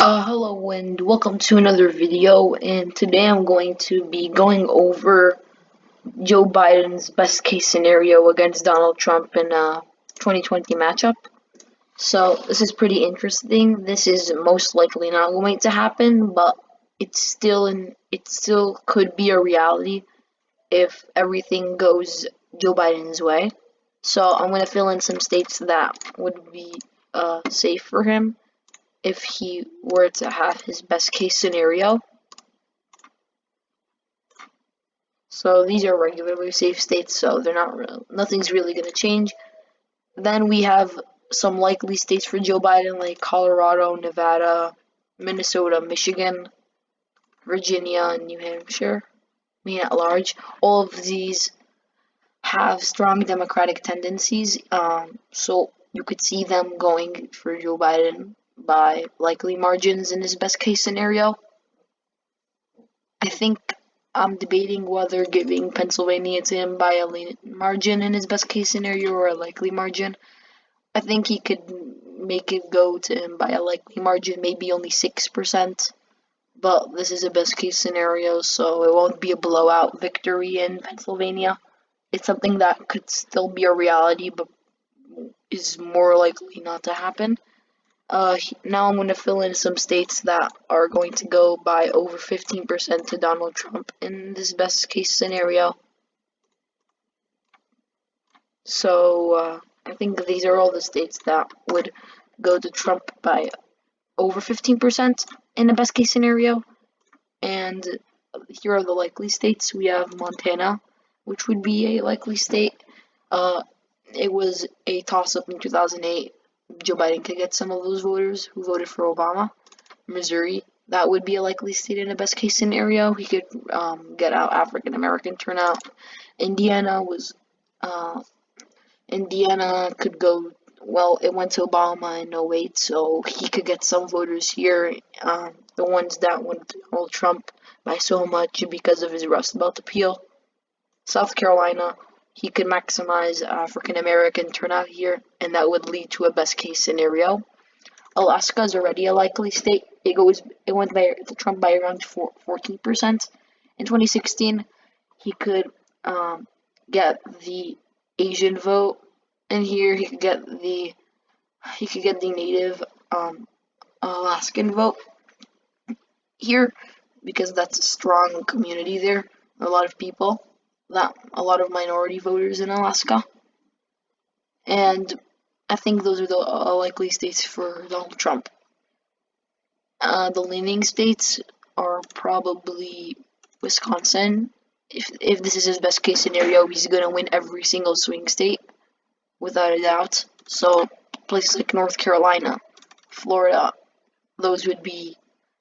Hello and welcome to another video, and today I'm going to be going over Joe Biden's best case scenario against Donald Trump in a 2020 matchup. So this is pretty interesting. This is most likely not going to happen, but it still could be a reality if everything goes Joe Biden's way. So I'm going to fill in some states that would be safe for him if he were to have his best case scenario. So these are regularly safe states, so nothing's really going to change. Then we have some likely states for Joe Biden, like Colorado, Nevada, Minnesota, Michigan, Virginia, and New Hampshire. At large, all of these have strong Democratic tendencies, so you could see them going for Joe Biden by likely margins in his best case scenario. I think I'm debating whether giving Pennsylvania to him by a lean margin in his best case scenario or a likely margin. I think he could make it go to him by a likely margin, maybe only 6%, but this is a best case scenario, so it won't be a blowout victory in Pennsylvania. It's something that could still be a reality, but is more likely not to happen. Now I'm going to fill in some states that are going to go by over 15% to Donald Trump in this best case scenario. So I think these are all the states that would go to Trump by over 15% in the best case scenario. And here are the likely states. We have Montana, which would be a likely state. It was a toss-up in 2008. Joe Biden could get some of those voters who voted for Obama. Missouri, that would be a likely state in a best case scenario. He could get out African American turnout. Indiana could go, well, it went to Obama in 08, so he could get some voters here. The ones that went to Donald Trump by so much because of his Rust Belt appeal. South Carolina, he could maximize African American turnout here, and that would lead to a best case scenario. Alaska is already a likely state. It went to Trump by around 14% in 2016. He could get the Asian vote, and here he could get the native Alaskan vote here because that's a strong community there. A lot of people. A lot of minority voters in Alaska. And I think those are the likely states for Donald Trump. The leaning states are probably Wisconsin. If this is his best case scenario, he's going to win every single swing state, without a doubt. So places like North Carolina, Florida, those would be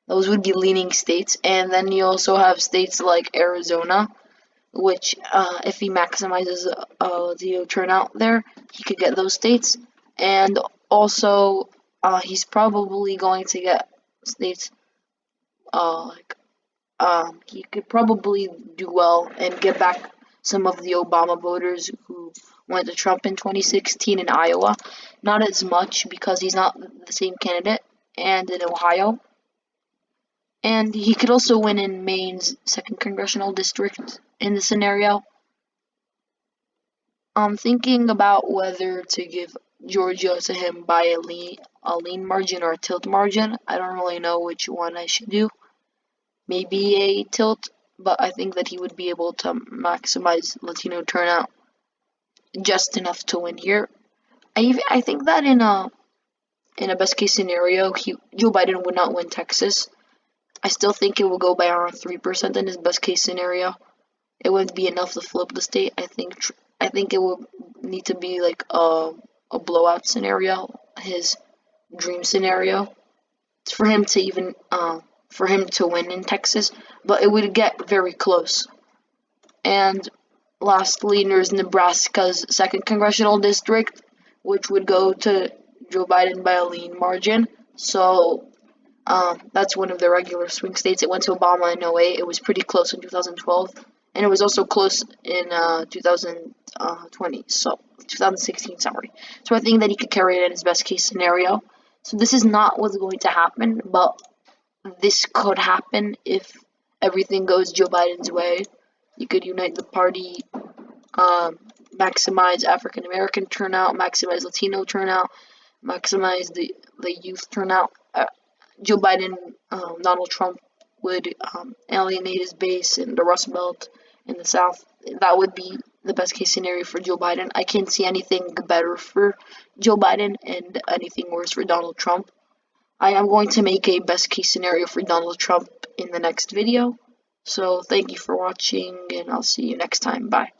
leaning states. And then you also have states like Arizona, which if he maximizes the turnout there, he could get those states. And also, he's probably going to get states he could probably do well and get back some of the Obama voters who went to Trump in 2016 in Iowa. Not as much because he's not the same candidate, and in Ohio. And he could also win in Maine's 2nd congressional district in the scenario. I'm thinking about whether to give Georgia to him by a lean margin or a tilt margin. I don't really know which one I should do. Maybe a tilt, but I think that he would be able to maximize Latino turnout just enough to win here. I think that in a best case scenario, Joe Biden would not win Texas. I still think it will go by around 3% in his best case scenario. It wouldn't be enough to flip the state. I think it would need to be like a blowout scenario, his dream scenario. It's for him to win in Texas, but it would get very close. And lastly, there's Nebraska's 2nd congressional district, which would go to Joe Biden by a lean margin. So that's one of the regular swing states. It went to Obama in 08. It was pretty close in 2012. And it was also close in 2016, sorry. So I think that he could carry it in his best case scenario. So this is not what's going to happen, but this could happen if everything goes Joe Biden's way. You could unite the party, maximize African American turnout, maximize Latino turnout, maximize the youth turnout. Joe Biden, Donald Trump would alienate his base in the Rust Belt in the South. That would be the best case scenario for Joe Biden. I can't see anything better for Joe Biden and anything worse for Donald Trump. I am going to make a best case scenario for Donald Trump in the next video. So thank you for watching, and I'll see you next time. Bye.